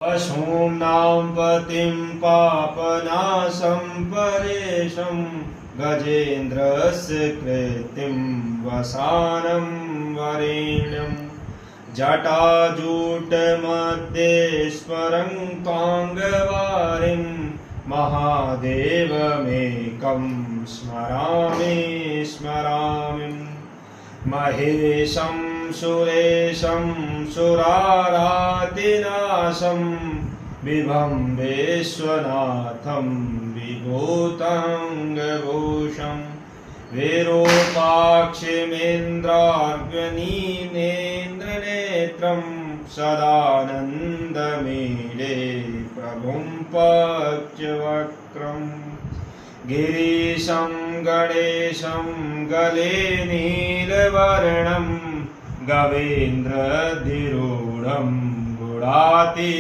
पशूनां पतिं पापनाशं परेशं गजेन्द्रस्य कृतिं वसानं वरेण्यं जटाजूटमध्ये स्मरन्ताङ्गवारिं महादेवमेकं स्मरामि स्मरामि महेशं सुरेशं सुरारातिनाशं विभं विश्वनाथं विभूताङ्गभूषं विरूपाक्षिमिन्द्रार्गनीनेन्द्रनेत्रं सदानन्दमीडे प्रभुं पक्षवक्रम् गिरीशं गणेशं गले नीलवर्णं गवेन्द्रधिरूढं गुणाति